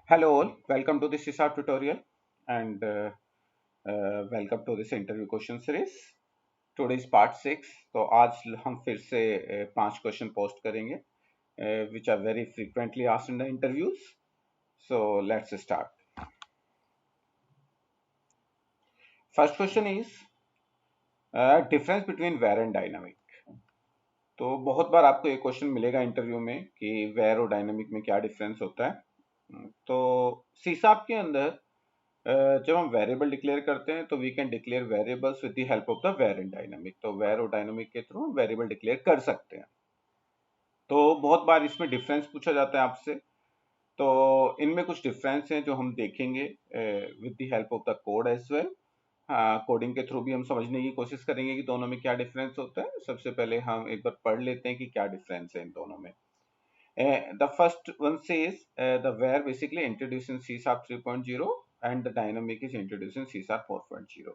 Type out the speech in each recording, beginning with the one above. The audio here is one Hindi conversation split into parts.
Hello all, welcome to this CSAT tutorial and welcome to this interview question series. Today is part 6. तो आज हम फिर से 5 क्वेश्चन पोस्ट करेंगे which are very frequently asked in the interviews. So let's start. First question is difference between wear and dynamic. तो बहुत बार आपको ये क्वेश्चन मिलेगा इंटरव्यू में कि वेयर और डायनामिक में क्या डिफरेंस होता है। तो सीसाप के अंदर जब हम वेरिएबल डिक्लेयर करते हैं तो we can declare variables with the help of the var and dynamic. तो वेर और डायनामिक के थ्रू वेरिएबल डिक्लेयर कर सकते हैं। तो बहुत बार इसमें डिफरेंस पूछा जाता है आपसे। तो इनमें कुछ डिफरेंस हैं जो हम देखेंगे with the help of the code as well. Coding के थ्रू भी हम समझने की कोशिश करेंगे कि दोनों में क्या डिफरेंस होता है। सबसे पहले हम एक बार पढ़ लेते हैं कि क्या डिफरेंस है इन दोनों में। The first one says the where basically introduced in C Sharp 3.0 and the dynamic is introduced in C Sharp 4.0।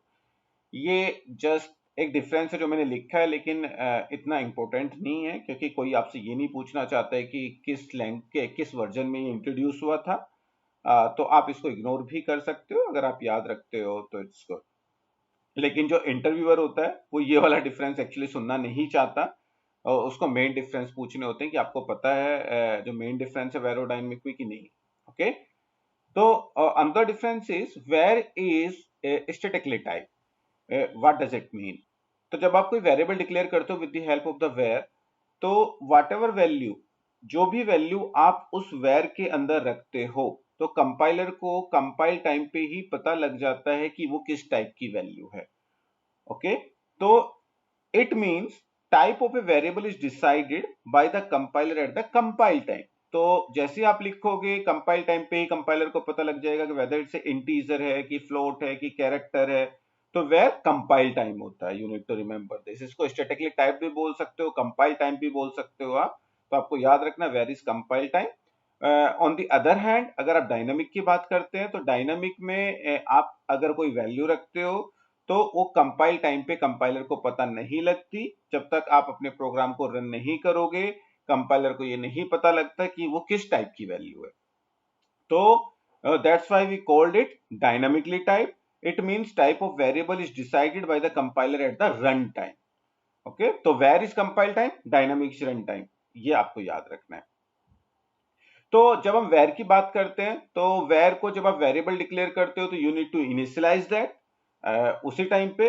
ये जस्ट एक डिफरेंस है जो मैंने लिखा है, लेकिन इतना इंपॉर्टेंट नहीं है क्योंकि कोई आपसे ये नहीं पूछना चाहता है कि किस लैंग के किस वर्जन में ये इंट्रोड्यूस हुआ था। तो आप इसको इग्नोर भी कर सकते हो अगर आप याद रखते हो तो इट्स गुड। लेकिन जो इंटरव्यूअर होता है वो ये वाला डिफरेंस एक्चुअली सुनना नहीं चाहता और उसको मेन डिफरेंस पूछने होते हैं कि आपको पता है जो मेन डिफरेंस है वेरोडायनेमिक में कि नहीं। ओके, तो अंदर difference is var is statically type. What does it mean? तो जब आप कोई वेरिएबल डिक्लेयर करते हो with the help of the var, तो व्हाट एवर वैल्यू, जो भी वैल्यू आप उस वेयर के अंदर रखते हो, तो कंपाइलर को कंपाइल टाइम पे ही पता लग जाता है कि वो किस टाइप की वैल्यू है। ओके, तो it means type of a variable is decided by the compiler at the compile time. तो जैसे आप लिखोगे कंपाइल टाइम पे ही कंपाइलर को पता लग जाएगा कि वेदर इट्स इंटीजर है कि फ्लोट है कि कैरेक्टर है। तो वेयर कंपाइल टाइम होता है, you need to remember this. इसको स्टैटिकली टाइप भी बोल सकते हो, कंपाइल टाइम भी बोल सकते हो आप। तो आपको याद रखना var is compile time. On the other hand अगर आप डायनामिक की बात करते हैं तो डायनामिक में आप अगर कोई वैल्यू रखते हो तो वो कंपाइल टाइम पे कंपाइलर को पता नहीं लगती। जब तक आप अपने प्रोग्राम को रन नहीं करोगे कंपाइलर को ये नहीं पता लगता कि वो किस टाइप की वैल्यू है। तो that's why we called it dynamically type. It means type of variable is decided by the compiler at the run time. Okay, तो var is compile time, dynamic is run time, ये आपको याद रखना है। तो जब हम वेर की बात करते हैं तो वेर को जब आप वेरिएबल डिक्लेयर करते हो तो you need to initialise that उसी टाइम पे।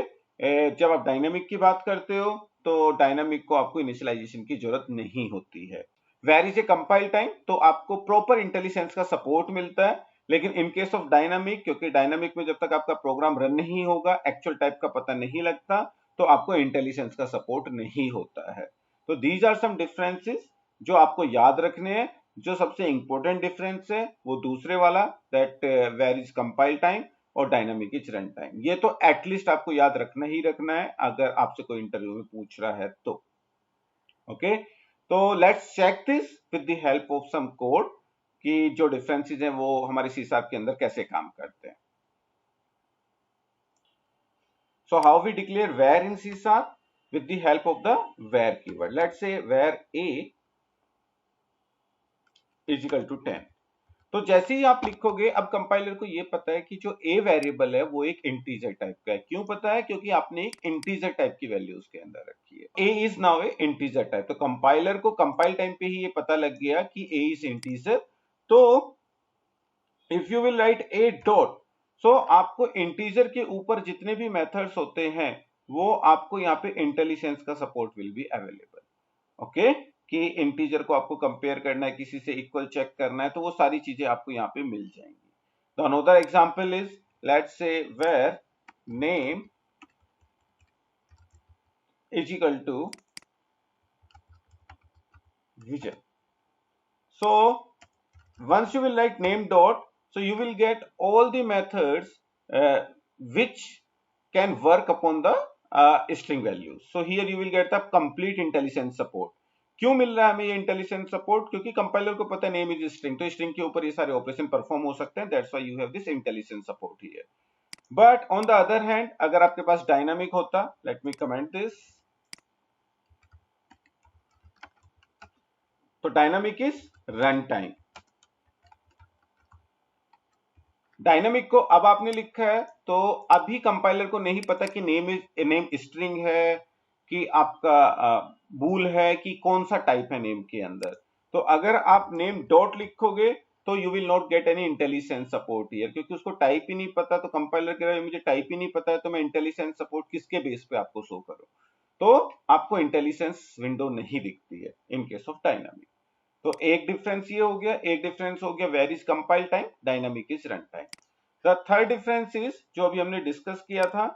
जब आप डायनामिक की बात करते हो तो डायनामिक को आपको इनिशियलाइजेशन की जरूरत नहीं होती है। Var is a compile time तो आपको प्रॉपर इंटेलिजेंस का सपोर्ट मिलता है। लेकिन इन केस ऑफ डायनामिक, क्योंकि डायनामिक में जब तक आपका प्रोग्राम रन नहीं होगा एक्चुअल टाइप का पता नहीं लगता, तो आपको इंटेलिजेंस का सपोर्ट नहीं होता है। तो दीज आर सम डिफरेंसेस जो आपको याद रखने हैं। जो सबसे इंपॉर्टेंट डिफरेंस है वो दूसरे वाला, that var is compile time और डायनामिक इज रन टाइम। ये तो एटलीस्ट आपको याद रखना ही रखना है अगर आपसे कोई इंटरव्यू में पूछ रहा है तो। ओके, तो let's check this with the help of some code कि जो डिफरेंसेस हैं वो हमारे सी शार्प के अंदर कैसे काम करते हैं। So how we declare var in C sharp? with the help of the where keyword. Let's say where a is equal to 10। तो जैसे ही आप लिखोगे, अब कंपाइलर को ये पता है कि जो ए वेरिएबल है वो एक इंटीजर टाइप का है। क्यों पता है? क्योंकि आपने एक इंटीजर टाइप की वैल्यू उसके अंदर रखी है। A is now a integer type. तो कंपाइलर को कंपाइल टाइम पे ही ये पता लग गया कि ए इज इंटीजर। तो if you will write a dot, so आपको इंटीजर के ऊपर जितने भी मेथड्स होते हैं वो आपको यहाँ पे इंटेलिजेंस का support will be available. Okay, कि इंटीजर को आपको कंपेयर करना है, किसी से इक्वल चेक करना है, तो वो सारी चीजें आपको यहाँ पे मिल जाएंगी। तो another example is let's say var name is equal to Vijay. So once you will write name dot, so you will get all the methods which can work upon the string values. So here you will get the complete intelligence support। क्यों मिल रहा है हमें ये इंटेलिजेंस सपोर्ट? क्योंकि कंपाइलर को पता है नेम इज स्ट्रिंग, तो स्ट्रिंग के ऊपर ये सारे ऑपरेशन परफॉर्म हो सकते हैं। That's why you have this intelligence support here. But on the other hand अगर आपके पास डायनामिक होता, लेट मी कमेंट दिस, तो dynamic is run time. Dynamic को अब आपने लिखा है तो अभी कंपाइलर को नहीं पता कि नेम स्ट्रिंग है कि आपका बूल है कि कौन सा टाइप है नेम के अंदर। तो अगर आप नेम डॉट लिखोगे तो you will not get any intelligence support here, क्योंकि उसको टाइप ही नहीं पता। तो कंपाइलर कह रहा है मुझे टाइप ही नहीं पता है तो मैं इंटेलिजेंस सपोर्ट किसके बेस पे आपको शो करूं। तो आपको इंटेलिजेंस विंडो नहीं दिखती है इन केस ऑफ डायनामिक। तो एक डिफरेंस ये हो गया, एक डिफरेंस हो गया var is compile time, dynamic is run time. The third difference is जो अभी हमने डिस्कस किया था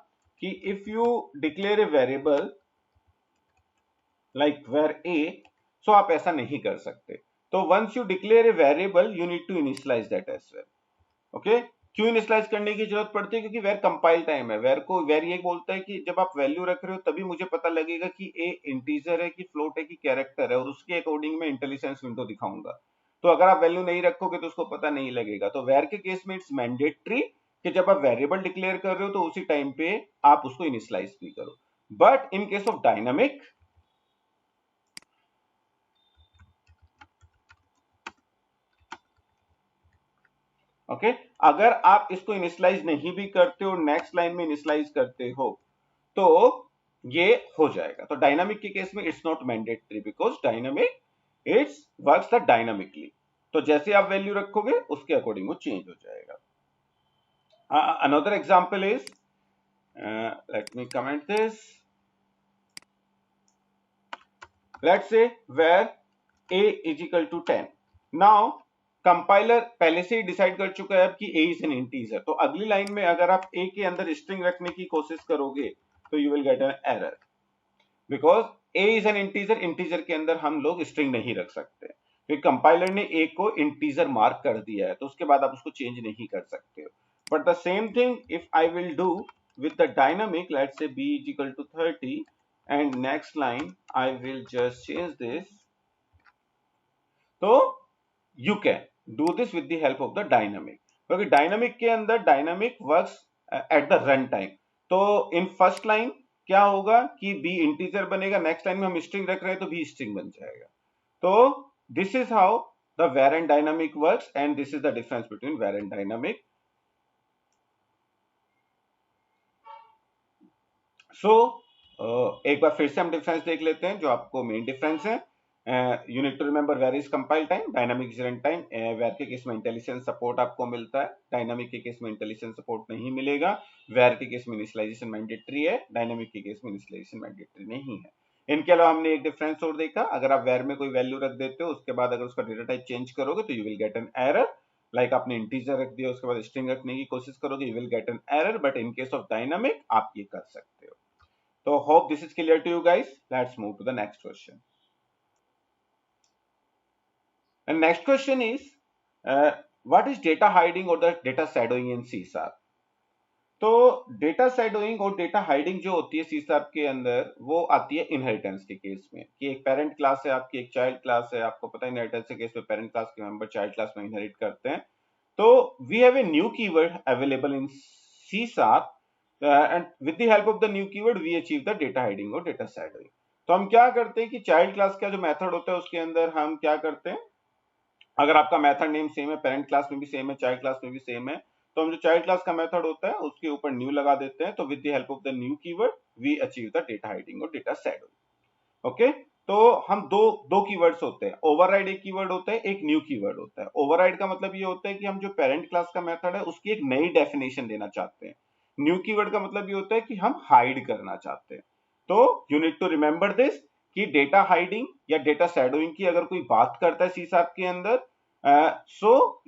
कि if you declare a variable like var a, so आप ऐसा नहीं कर सकते। तो once you declare a variable you need to initialise that as well. Okay, क्यों इनिशियलाइज करने की जरूरत पड़ती है? क्योंकि वेर कंपाइल टाइम है। वेर ये बोलता है कि जब आप वैल्यू रख रहे हो तभी मुझे पता लगेगा कि ए इंटीजर है कि फ्लोट है कि कैरेक्टर है, और उसके अकॉर्डिंग मैं इंटेलिजेंस विंडो दिखाऊंगा। तो अगर आप वैल्यू नहीं रखोगे तो उसको पता नहीं लगेगा। तो वेर के केस में इट्स मैंडेटरी कि जब आप वेरिएबल डिक्लेयर कर रहे हो तो उसी टाइम पे आप उसको इनिशियलाइज भी करो। But in case of dynamic, okay, अगर आप इसको इनिशियलाइज नहीं भी करते हो, नेक्स्ट लाइन में इनिशियलाइज करते हो तो ये हो जाएगा। तो डायनामिक के केस में it's not mandatory because dynamic it's works the dynamically. तो जैसे आप वैल्यू रखोगे उसके अकॉर्डिंग वो चेंज हो जाएगा। Another example is, let me comment this, let's say where a is equal to 10। Now compiler पहले से ही डिसाइड कर चुका है अब कि a इज एन इंटीजर। तो अगली लाइन में अगर आप a के अंदर स्ट्रिंग रखने की कोशिश करोगे तो you will get an error, because a is an integer. Integer के अंदर हम लोग स्ट्रिंग नहीं रख सकते क्योंकि कंपाइलर ने a को इंटीजर मार्क कर दिया है, तो उसके बाद आप उसको चेंज नहीं कर सकते हो। But the same thing if I will do with the dynamic, let's say b is equal to 30 and next line I will just change this। तो you can do this with the help of the dynamic, क्योंकि डायनामिक के अंदर dynamic works at the run time. तो इन फर्स्ट लाइन क्या होगा कि b इंटीजर बनेगा, नेक्स्ट लाइन में हम स्ट्रिंग रख रहे हैं तो b स्ट्रिंग बन जाएगा। तो this is how the var and dynamic works and this is the difference between var and dynamic। सो एक बार फिर से हम डिफरेंस देख लेते हैं जो आपको मेन डिफरेंस है। You need to remember var is compile time, dynamic is run time. Var के केस में इंटेलिजेंस सपोर्ट आपको मिलता है, डायनामिक के केस में इंटेलिजेंस सपोर्ट नहीं मिलेगा। वेर के केस में इनिशियलाइजेशन मैंडेटरी है, डायनामिक के केस में इनिशियलाइजेशन मैंडेटरी नहीं है। इनके अलावा हमने एक डिफरेंस और देखा, अगर आप वेर में कोई वैल्यू रख देते हो उसके बाद अगर उसका डेटा टाइप चेंज करोगे तो you will get an error. Like आपने इंटीजर रख दिया उसके बाद स्ट्रिंग रखने की कोशिश करोगे you will get an error, but in case of dynamic आप ये कर सकते हो। So hope this is clear to you guys. Let's move to the next question. And next question is, what is data hiding or the data shadowing in C Sharp? तो डेटा शैडोइंग और डेटा हाइडिंग जो होती है सी शार्प के अंदर वो आती है इनहेरिटेंस के केस में, कि एक पेरेंट क्लास है आपकी, एक चाइल्ड क्लास है। आपको पता है इनहेरिटेंस के केस में पेरेंट क्लास के मेंबर चाइल्ड क्लास में इनहेरिट करते हैं। तो we have a new keyword available in C sharp and with the help of the new keyword we achieve the data hiding और डेटा शैडोइंग। तो हम क्या करते हैं कि चाइल्ड क्लास का जो मेथड होता है उसके अंदर हम क्या करते हैं, अगर आपका मेथड नेम सेम है, पेरेंट क्लास में भी सेम है, चाइल्ड क्लास में भी सेम है, तो हम जो चाइल्ड क्लास का मेथड होता है उसके ऊपर न्यू लगा देते हैं। तो with the help of the new keyword we achieve the data hiding और डेटा शैडोइंग। ओके, तो हम दो दो कीवर्ड्स होते हैं, ओवरराइड एक कीवर्ड होता है, एक न्यू कीवर्ड होता है। ओवरराइड का मतलब ये होता है कि हम जो पेरेंट क्लास का मेथड है उसकी एक नई डेफिनेशन देना चाहते हैं। न्यू कीवर्ड का मतलब ये होता है कि हम हाइड करना चाहते हैं। तो you need to remember this कि डेटा हाइडिंग या डेटा शैडोइंग की अगर कोई बात करता है सी शार्प के अंदर, so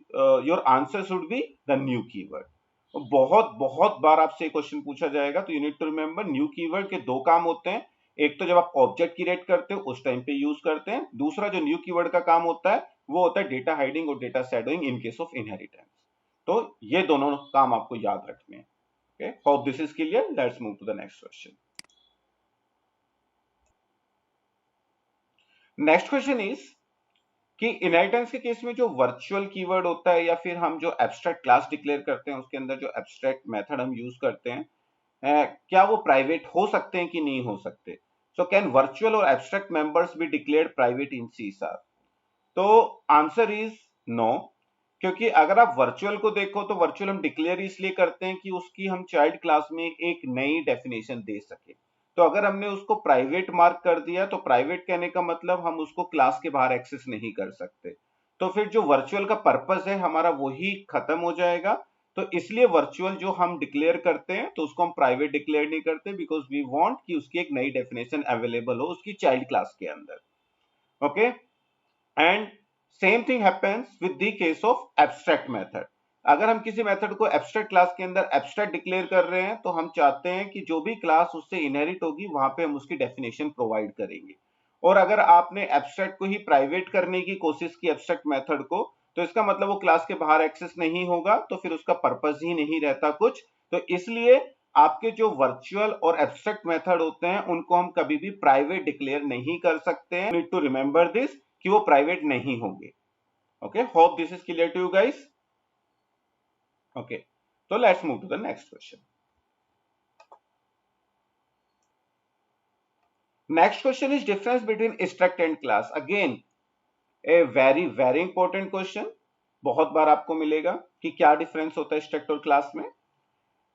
your answer should be the new keyword. बहुत बहुत बार आपसे क्वेश्चन पूछा जाएगा, तो you need to remember new keyword के दो काम होते हैं। एक तो जब आप ऑब्जेक्ट क्रिएट करते हो उस टाइम पे यूज करते हैं, दूसरा जो न्यू कीवर्ड का काम होता है वो होता है डेटा हाइडिंग और data shadowing in case of inheritance. तो ये दोनों काम आपको याद रखने हैं। Okay, hope this is clear. Let's move to the next question. Next question is कि इनहेरिटेंस के केस में जो वर्चुअल कीवर्ड होता है या फिर हम जो एब्स्ट्रैक्ट क्लास डिक्लेयर करते हैं उसके अंदर जो एब्स्ट्रैक्ट मेथड हम यूज करते हैं, क्या वो प्राइवेट हो सकते हैं कि नहीं हो सकते? सो कैन वर्चुअल और abstract members be declared private in C sharp? तो आंसर इज नो। क्योंकि अगर आप वर्चुअल को देखो तो वर्चुअल हम डिक्लेयर इसलिए करते हैं कि उसकी हम चाइल्ड क्लास में एक नई डेफिनेशन दे सके। तो अगर हमने उसको प्राइवेट मार्क कर दिया तो प्राइवेट कहने का मतलब हम उसको क्लास के बाहर एक्सेस नहीं कर सकते, तो फिर जो वर्चुअल का पर्पस है हमारा वही खत्म हो जाएगा। तो इसलिए वर्चुअल जो हम डिक्लेयर करते हैं तो उसको हम प्राइवेट डिक्लेयर नहीं करते, बिकॉज वी वांट कि उसकी एक नई डेफिनेशन अवेलेबल हो उसकी चाइल्ड क्लास के अंदर। Okay, and same thing happens with the case of abstract method. अगर हम किसी मेथड को एब्स्ट्रैक्ट क्लास के अंदर एब्स्ट्रैक्ट डिक्लेयर कर रहे हैं तो हम चाहते हैं कि जो भी क्लास उससे इनहेरिट होगी वहां पे हम उसकी डेफिनेशन प्रोवाइड करेंगे। और अगर आपने एब्स्ट्रैक्ट को ही प्राइवेट करने की कोशिश की एब्स्ट्रैक्ट मेथड को, तो इसका मतलब वो क्लास के बाहर एक्सेस नहीं होगा, तो फिर उसका पर्पस ही नहीं रहता कुछ। तो इसलिए आपके जो वर्चुअल और एब्स्ट्रैक्ट मेथड होते हैं उनको हम कभी भी प्राइवेट डिक्लेयर नहीं कर सकते हैं। नीड टू रिमेंबर दिस कि वो प्राइवेट नहीं होंगे। Okay, hope this is clear to you guys. Okay, so let's move to the next question. Next question is difference between struct and class. Again, a very important question. बहुत बार आपको मिलेगा कि क्या डिफरेंस होता है स्ट्रक्ट और क्लास में।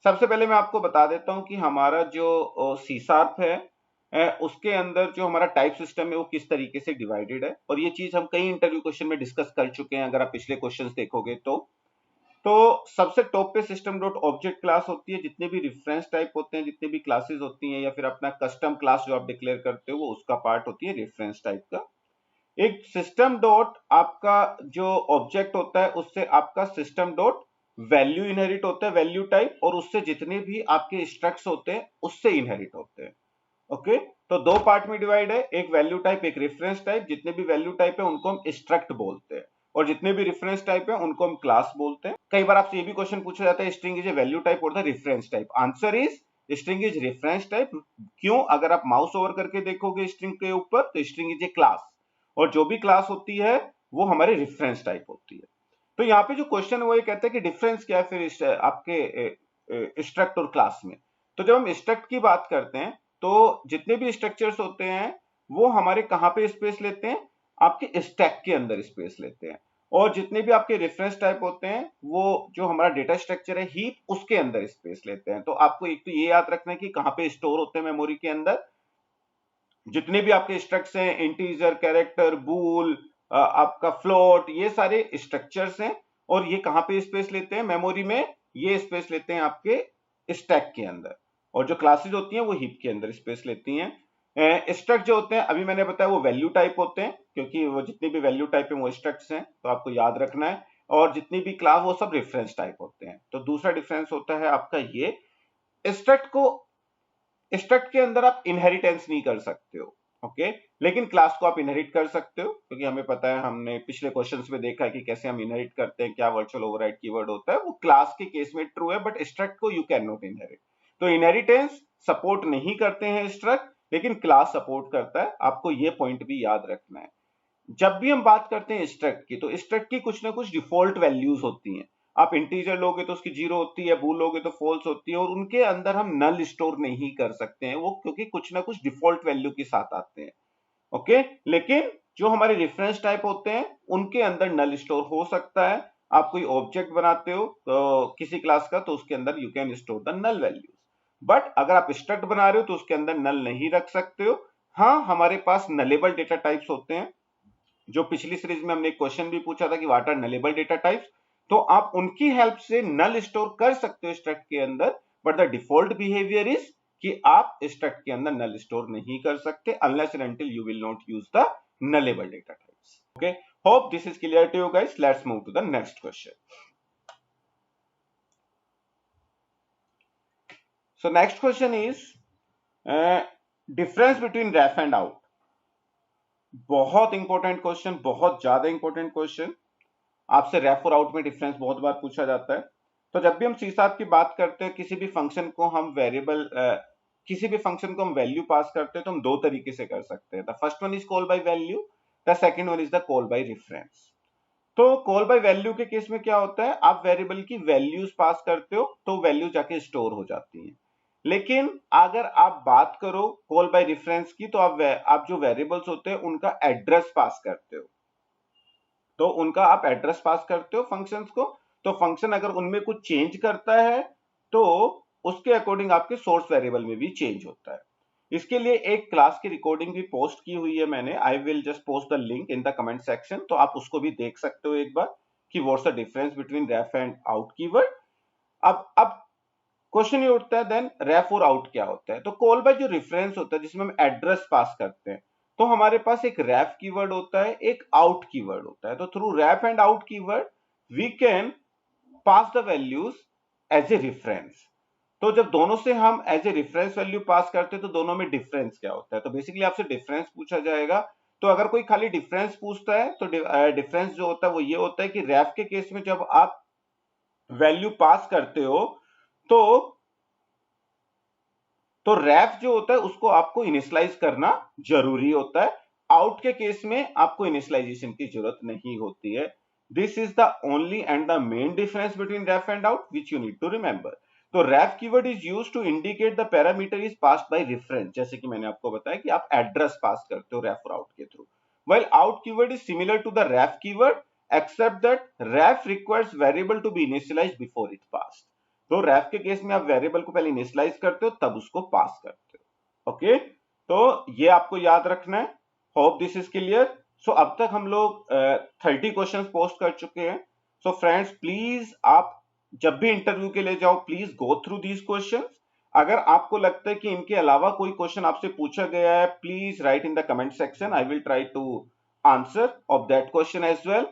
सबसे पहले मैं आपको बता देता हूं कि हमारा जो सी शार्प है उसके अंदर जो हमारा टाइप सिस्टम है वो किस तरीके से डिवाइडेड है, और ये चीज हम कई इंटरव्यू क्वेश्चन में डिस्कस कर चुके हैं अगर आप पिछले क्वेश्चंस देखोगे तो सबसे टॉप पे सिस्टम डॉट ऑब्जेक्ट क्लास होती है। जितने भी रेफरेंस टाइप होते हैं, जितने भी क्लासेस होती हैं, या फिर अपना कस्टम क्लास जो आप डिक्लेयर करते हो वो उसका पार्ट होती है रेफरेंस टाइप का। एक सिस्टम डॉट आपका जो ऑब्जेक्ट होता है उससे आपका सिस्टम डॉट वैल्यू इनहेरिट होता है, वैल्यू टाइप, और उससे जितने भी आपके स्ट्रक्ट्स होते हैं उससे इनहेरिट होते हैं। ओके, तो दो पार्ट में डिवाइड है, एक वैल्यू टाइप एक रेफरेंस टाइप। जितने भी वैल्यू टाइप है उनको हम स्ट्रक्ट बोलते हैं, और जितने भी रेफरेंस टाइप है उनको हम क्लास बोलते हैं। कई बार आपसे ये भी क्वेश्चन पूछा जाता है string is a value type और the reference type. Answer is string is reference type. क्यों? अगर आप माउस ओवर करके देखोगे स्ट्रिंग के ऊपर तो स्ट्रिंग इज ए क्लास, और जो भी क्लास होती है वो हमारे रेफरेंस टाइप होती है। तो यहाँ पे जो क्वेश्चन है वो ये कहता है कि डिफरेंस क्या है फिर आपके स्ट्रक्ट और क्लास में। तो जब हम स्ट्रक्ट की बात करते हैं तो जितने भी स्ट्रक्चर्स होते हैं वो हमारे कहां पे स्पेस लेते हैं? आपके स्टैक के अंदर स्पेस लेते हैं। और जितने भी आपके रेफरेंस टाइप होते हैं वो जो हमारा डेटा स्ट्रक्चर है हीप उसके अंदर स्पेस लेते हैं। तो आपको एक तो ये याद रखना है कि कहां पे स्टोर होते हैं मेमोरी के अंदर। जितने भी आपके स्ट्रक्चर्स हैं, इंटीजर, कैरेक्टर, बूल, आपका फ्लोट, ये सारे स्ट्रक्चर्स हैं, और ये कहां पे स्पेस लेते हैं मेमोरी में? ये स्पेस लेते हैं आपके स्टैक के अंदर। और जो क्लासेस होती हैं वो हीप के अंदर स्पेस लेती हैं। स्ट्रक्ट जो होते हैं अभी मैंने बताया वो वैल्यू टाइप होते हैं, क्योंकि वो जितनी भी वैल्यू टाइप है वो स्ट्रक्ट्स हैं, तो आपको याद रखना है। और जितनी भी क्लास वो सब रेफरेंस टाइप होते हैं। तो दूसरा डिफरेंस होता है आपका ये, स्ट्रक्ट को स्ट्रक्ट के अंदर आप इनहेरिटेंस नहीं कर सकते हो। ओके, लेकिन क्लास को आप इनहेरिट कर सकते हो, क्योंकि हमें पता है, हमने पिछले क्वेश्चंस में देखा है कि कैसे हम इनहेरिट करते हैं, क्या वर्चुअल ओवरराइड कीवर्ड होता है। वो क्लास के केस में ट्रू है, बट स्ट्रक्ट को यू कैन नॉट इनहेरिट। तो इनहेरिटेंस सपोर्ट नहीं करते हैं स्ट्रक्ट, लेकिन क्लास सपोर्ट करता है। आपको ये पॉइंट भी याद रखना है। जब भी हम बात करते हैं स्ट्रक्ट की, तो स्ट्रक्ट की कुछ ना कुछ डिफॉल्ट वैल्यूज होती हैं। आप इंटीजर लोगे तो उसकी जीरो होती है, बूल लोगे तो फॉल्स होती है, और उनके अंदर हम नल स्टोर नहीं कर सकते हैं वो, क्योंकि कुछ ना कुछ डिफॉल्ट वैल्यू के साथ आते हैं। ओके, लेकिन जो हमारे रेफरेंस टाइप होते हैं उनके अंदर नल स्टोर हो सकता है। आप कोई ऑब्जेक्ट बनाते हो तो किसी क्लास का, तो उसके अंदर you can store the null values. But अगर आप स्ट्रक्ट बना रहे हो तो उसके अंदर नल नहीं रख सकते हो। हाँ, हमारे पास नलेबल डेटा टाइप्स होते हैं। जो पिछली सीरीज में हमने एक क्वेश्चन भी पूछा था कि what are nullable data types, तो आप उनकी हेल्प से नल स्टोर कर सकते हो स्ट्रक्ट के अंदर। But the default behaviour is कि आप स्ट्रक्ट के अंदर नल स्टोर नहीं कर सकते unless and until you will not use the nullable data types. Okay, hope this is clear to you guys. Let's move to the next question. So next question is difference between ref and out. बहुत इंपॉर्टेंट क्वेश्चन, बहुत ज्यादा इंपॉर्टेंट क्वेश्चन। आपसे रेफ और आउट में डिफरेंस बहुत बार पूछा जाता है। तो जब भी हम सी शार्प की बात करते हैं, किसी भी फंक्शन को हम किसी भी फंक्शन को हम वैल्यू पास करते हैं तो हम दो तरीके से कर सकते हैं। The first one is call by value, the second one is the call by reference. तो कॉल बाय वैल्यू के केस में क्या होता है, आप वेरिएबल की वैल्यूज पास करते हो तो वैल्यू जाके स्टोर हो जाती है। लेकिन अगर आप बात करो कॉल बाय रेफरेंस की, तो आप जो वेरिएबल्स होते हैं उनका एड्रेस पास करते हो। तो उनका आप एड्रेस पास करते हो फंक्शंस को, तो फंक्शन अगर उनमें कुछ चेंज करता है तो उसके अकॉर्डिंग आपके सोर्स वेरिएबल में भी चेंज होता है। इसके लिए एक क्लास की रिकॉर्डिंग भी पोस्ट की हुई है मैंने, I will just post the link in the comment section, तो आप उसको भी देख सकते हो एक बार कि what's the difference between ref and out keyword. अब क्वेश्चन ये उठता है देन रेफ और आउट क्या होता है। तो कॉल बाय जो रेफरेंस होता है जिसमें हम एड्रेस पास करते हैं, तो हमारे पास एक रेफ कीवर्ड होता है, एक आउट कीवर्ड होता है। तो through ref and out keyword we can pass the values as a reference. तो जब दोनों से हम as a reference value pass करते हैं तो दोनों में डिफरेंस क्या होता है। तो बेसिकली आपसे डिफरेंस पूछा जाएगा। तो अगर कोई खाली डिफरेंस पूछता है तो डिफरेंस जो होता है वो ये होता है कि रेफ के केस में जब आप वैल्यू पास करते हो तो रेफ जो होता है उसको आपको इनिशियलाइज करना जरूरी होता है। आउट के केस में आपको इनिशियलाइजेशन की जरूरत नहीं होती है। This is the only and the main difference between ref and out which you need to remember. तो ref keyword is used to indicate the parameter is passed by reference, जैसे कि मैंने आपको बताया कि आप एड्रेस पास करते हो रेफ और आउट के through. while out keyword is similar to the ref keyword except that ref requires variable to be initialized before it passed। तो रेफ के केस में आप वेरिएबल को पहले इनिशियलाइज करते हो तब उसको पास करते हो। ओके, तो ये आपको याद रखना है। Hope this is clear. So अब तक हम लोग 30 क्वेश्चंस पोस्ट कर चुके हैं। सो फ्रेंड्स प्लीज आप जब भी इंटरव्यू के लिए जाओ please go through these questions. अगर आपको लगता है कि इनके अलावा कोई क्वेश्चन आपसे पूछा गया है please write in the comment section, I will try to answer of that question as well.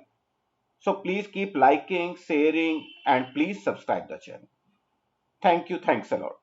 So please keep liking, sharing, and please subscribe the channel. Thank you. Thanks a lot.